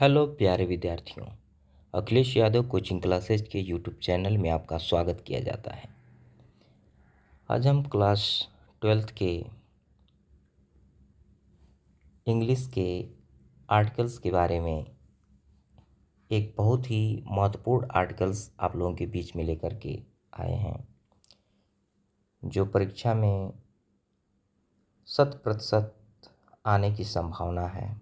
Hello प्यारे विद्यार्थियों। Akhilesh Yadav coaching classes के यूट्यूब चैनल में आपका स्वागत किया जाता है। आज हम क्लास 12th के इंग्लिश के आर्टिकल्स के बारे में एक बहुत ही महत्वपूर्ण आर्टिकल्स आप लोगों के बीच में लेकर के आए हैं, जो परीक्षा में 100% आने की संभावना है,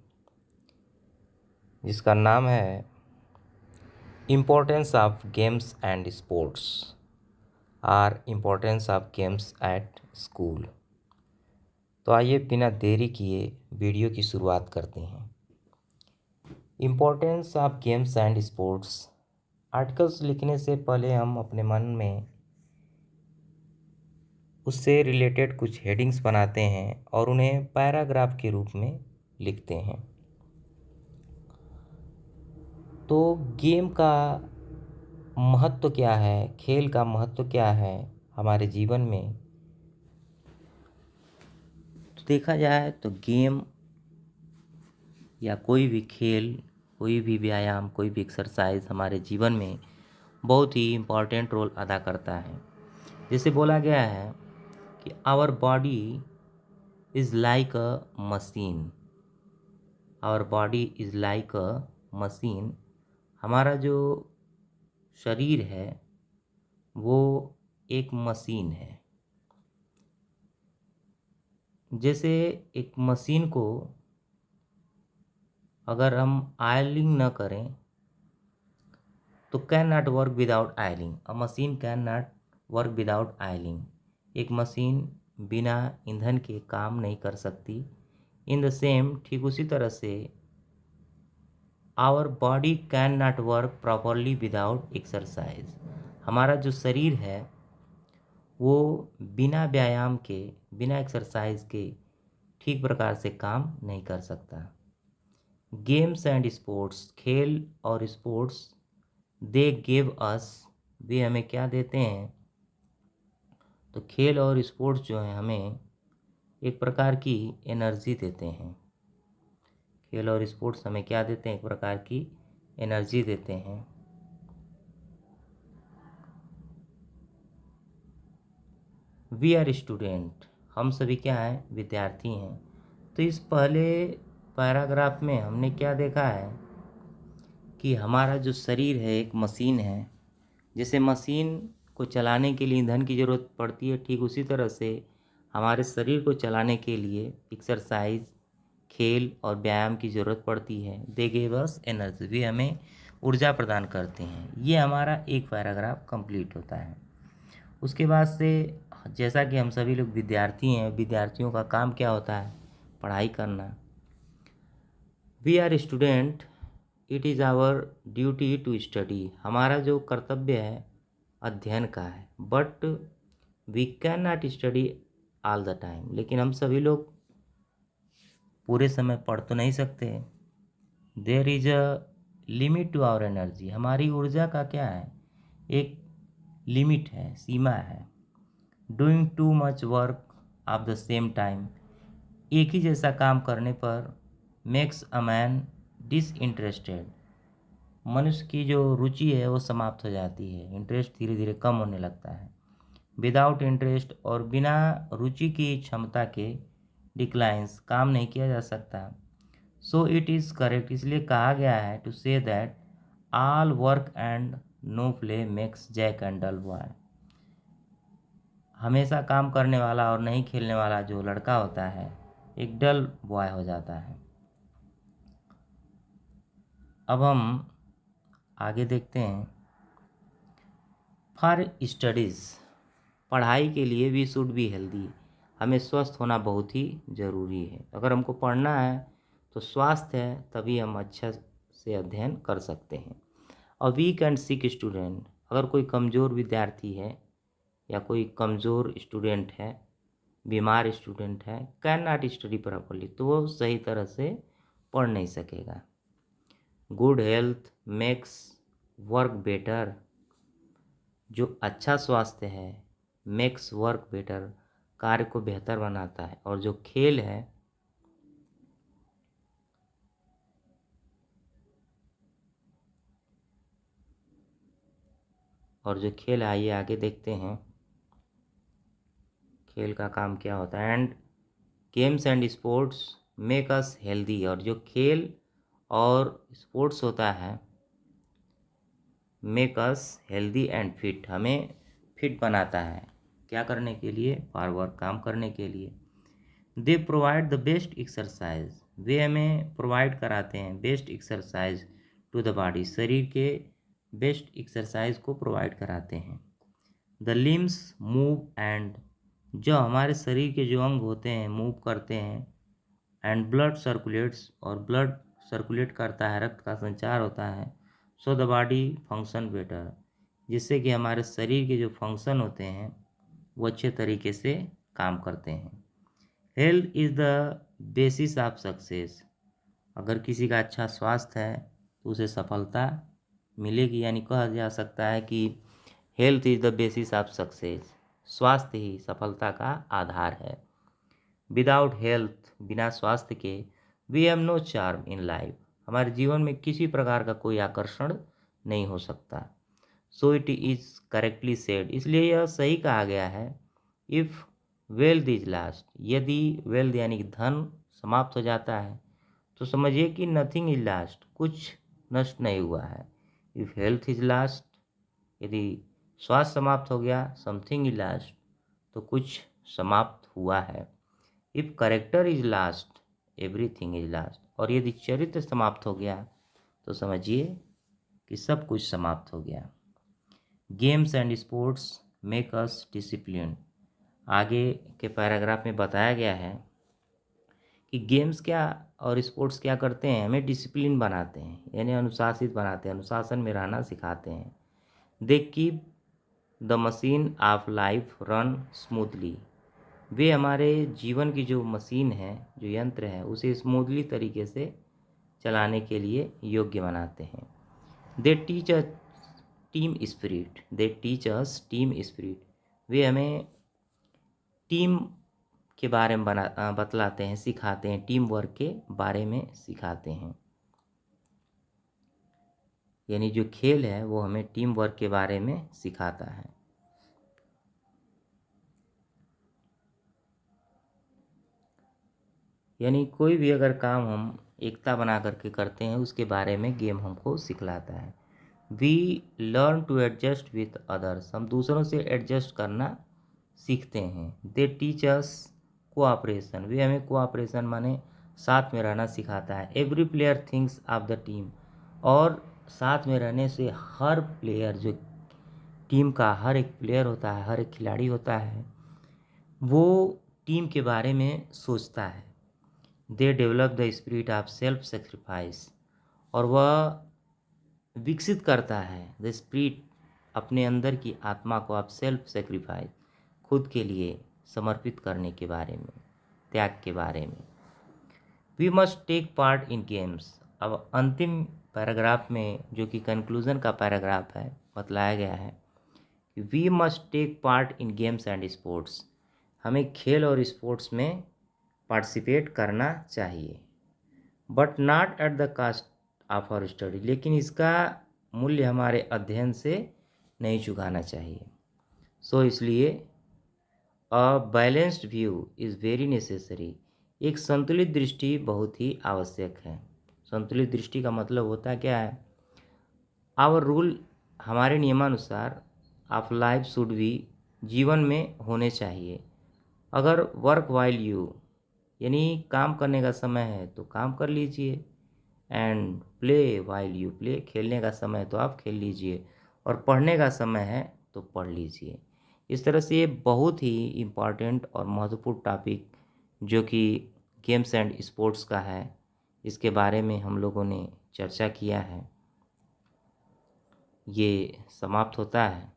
जिसका नाम है importance of games and sports or importance of games at school. तो आइए बिना देरी किए वीडियो की शुरुआत करते हैं। Importance of games and sports. Articles लिखने से पहले हम अपने मन में उससे रिलेटेड कुछ हेडिंग्स बनाते हैं और उन्हें पैराग्राफ के रूप में लिखते हैं। तो गेम का महत्व क्या है, खेल का महत्व क्या है हमारे जीवन में, तो देखा जाए तो गेम या कोई भी खेल, कोई भी व्यायाम, कोई भी एक्सरसाइज हमारे जीवन में बहुत ही इम्पॉर्टेंट रोल अदा करता है। जैसे बोला गया है कि our body is like a machine. Our body is like a machine. हमारा जो शरीर है वो एक मशीन है। जैसे एक मशीन को अगर हम आयलिंग न करें तो can not work without oiling. A machine can not work without oiling. एक मशीन बिना ईंधन के काम नहीं कर सकती। इन द सेम, ठीक उसी तरह से our body can not work properly without exercise. हमारा जो शरीर है वो बिना व्यायाम के, बिना एक्सरसाइज के ठीक प्रकार से काम नहीं कर सकता। गेम्स एंड स्पोर्ट्स, खेल और स्पोर्ट्स, दे गिव अस, वे हमें क्या देते हैं, तो खेल और स्पोर्ट्स जो है हमें एक प्रकार की एनर्जी देते हैं। खेल और स्पोर्ट्स हमें क्या देते हैं, एक प्रकार की एनर्जी देते हैं। वी आर स्टूडेंट, हम सभी क्या हैं, विद्यार्थी हैं। तो इस पहले पैराग्राफ में हमने क्या देखा है कि हमारा जो शरीर है एक मशीन है। जैसे मशीन को चलाने के लिए ईंधन की ज़रूरत पड़ती है, ठीक उसी तरह से हमारे शरीर को चलाने के लिए एक्सरसाइज, खेल और व्यायाम की ज़रूरत पड़ती है। दे गिव अस एनर्जी, वे हमें ऊर्जा प्रदान करते हैं। ये हमारा एक पैराग्राफ कंप्लीट होता है। उसके बाद से जैसा कि हम सभी लोग विद्यार्थी हैं, विद्यार्थियों का काम क्या होता है, पढ़ाई करना। We are student, it is our duty to study. हमारा जो कर्तव्य है अध्ययन का है। But we can not study all the time, लेकिन हम सभी लोग पूरे समय पढ़ तो नहीं सकते। There is a limit to our energy. हमारी ऊर्जा का क्या है, एक लिमिट है, सीमा है। Doing too much work of the same time, एक ही जैसा काम करने पर मेक्स अ मैन डिसइंटरेस्टेड। मनुष्य की जो रुचि है वो समाप्त हो जाती है, इंटरेस्ट धीरे धीरे कम होने लगता है। विदाउट इंटरेस्ट, और बिना रुचि की क्षमता के डिक्लाइंस, काम नहीं किया जा सकता। सो इट इज़ करेक्ट, इसलिए कहा गया है to say that all work and no play makes Jack and dull boy. हमेशा काम करने वाला और नहीं खेलने वाला जो लड़का होता है एक डल बॉय हो जाता है। अब हम आगे देखते हैं। फॉर स्टडीज़, पढ़ाई के लिए वी शुड बी हेल्दी। हमें स्वस्थ होना बहुत ही ज़रूरी है। अगर हमको पढ़ना है तो स्वास्थ्य है, तभी हम अच्छा से अध्ययन कर सकते हैं। और वीक एंड सिक स्टूडेंट, अगर कोई कमज़ोर विद्यार्थी है या कोई कमज़ोर स्टूडेंट है, बीमार स्टूडेंट है, कैन नॉट स्टडी प्रॉपरली, तो वो सही तरह से पढ़ नहीं सकेगा। Good health makes work better, जो अच्छा स्वास्थ्य है मेक्स वर्क बेटर, कार्य को बेहतर बनाता है। और जो खेल है और जो खेल है आइए आगे देखते हैं खेल का काम क्या होता है। And games and sports make us healthy, और जो खेल और स्पोर्ट्स होता है make us healthy and fit, हमें फिट बनाता है। क्या करने के लिए? फॉर वर्क, काम करने के लिए। They provide the best exercise, वे हमें प्रोवाइड कराते हैं best exercise to the body, शरीर के बेस्ट एक्सरसाइज को प्रोवाइड कराते हैं। द लिम्स मूव एंड, जो हमारे शरीर के जो अंग होते हैं मूव करते हैं। एंड ब्लड सर्कुलेट्स, और ब्लड सर्कुलेट करता है, रक्त का संचार होता है। So the body function better, जिससे कि हमारे शरीर के जो फंक्शन होते हैं वो अच्छे तरीके से काम करते हैं। Health is the basis of success, अगर किसी का अच्छा स्वास्थ्य है तो उसे सफलता मिलेगी, यानी कहा जा सकता है कि health is the basis of success, स्वास्थ्य ही सफलता का आधार है। विदाउट हेल्थ, बिना स्वास्थ्य के, we have no charm in life, हमारे जीवन में किसी प्रकार का कोई आकर्षण नहीं हो सकता। So it is correctly said, इसलिए यह सही कहा गया है। इफ़ वेल्थ इज लास्ट, यदि वेल्थ यानी कि धन समाप्त हो जाता है तो समझिए कि नथिंग इज लास्ट, कुछ नष्ट नहीं हुआ है। इफ़ हेल्थ इज लास्ट, यदि स्वास्थ्य समाप्त हो गया, समथिंग इज लास्ट, तो कुछ समाप्त हुआ है। If character is last, everything is last, और यदि चरित्र समाप्त हो गया तो समझिए कि सब कुछ समाप्त हो गया। Games and sports make us discipline, आगे के पैराग्राफ में बताया गया है कि गेम्स क्या और स्पोर्ट्स क्या करते हैं, हमें डिसिप्लिन बनाते हैं, यानी अनुशासित बनाते हैं, अनुशासन में रहना सिखाते हैं। They keep the machine of life run smoothly, वे हमारे जीवन की जो मशीन है, जो यंत्र है, उसे स्मूथली तरीके से चलाने के लिए योग्य बनाते हैं। They teach a team spirit, they teach us team spirit, वे हमें टीम के बारे में बतलाते हैं, सिखाते हैं, टीम वर्क के बारे में सिखाते हैं। यानी जो खेल है वो हमें टीम वर्क के बारे में सिखाता है। यानी कोई भी अगर काम हम एकता बना करके करते हैं उसके बारे में गेम हमको सिखलाता है। We learn to adjust with others, हम दूसरों से एडजस्ट करना सीखते हैं। दे टीच अस कोऑपरेशन, वे हमें कोऑपरेशन माने साथ में रहना सिखाता है। Every player thinks of the team, और साथ में रहने से हर प्लेयर, जो टीम का हर एक प्लेयर होता है, हर एक खिलाड़ी होता है, वो टीम के बारे में सोचता है। They develop the spirit of self sacrifice, और वह विकसित करता है द स्पिरिट, अपने अंदर की आत्मा को, आप सेल्फ सेक्रीफाइस, खुद के लिए समर्पित करने के बारे में, त्याग के बारे में। We must take part in games, अब अंतिम पैराग्राफ में जो कि कंक्लूजन का पैराग्राफ है, बतलाया गया है कि we must take part in games and sports, हमें खेल और स्पोर्ट्स में पार्टिसिपेट करना चाहिए। But not at the cost of our study, लेकिन इसका मूल्य हमारे अध्ययन से नहीं चुकाना चाहिए। सो इसलिए a balanced view is very necessary, एक संतुलित दृष्टि बहुत ही आवश्यक है। संतुलित दृष्टि का मतलब होता है क्या है? आवर रूल, हमारे नियमानुसार ऑफ लाइफ शुड बी, जीवन में होने चाहिए। अगर वर्क वाइल यू, यानी काम करने का समय है तो काम कर लीजिए। And play while you play, खेलने का समय है तो आप खेल लीजिए, और पढ़ने का समय है तो पढ़ लीजिए। इस तरह से ये बहुत ही इम्पॉर्टेंट और महत्वपूर्ण टॉपिक जो कि गेम्स एंड स्पोर्ट्स का है, इसके बारे में हम लोगों ने चर्चा किया है, ये समाप्त होता है।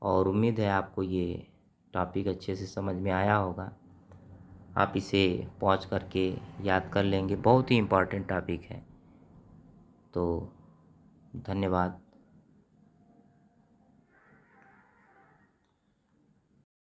और उम्मीद है आपको ये टॉपिक अच्छे से समझ में आया होगा, आप इसे पॉज करके याद कर लेंगे, बहुत ही इम्पॉर्टेंट टॉपिक है। तो धन्यवाद।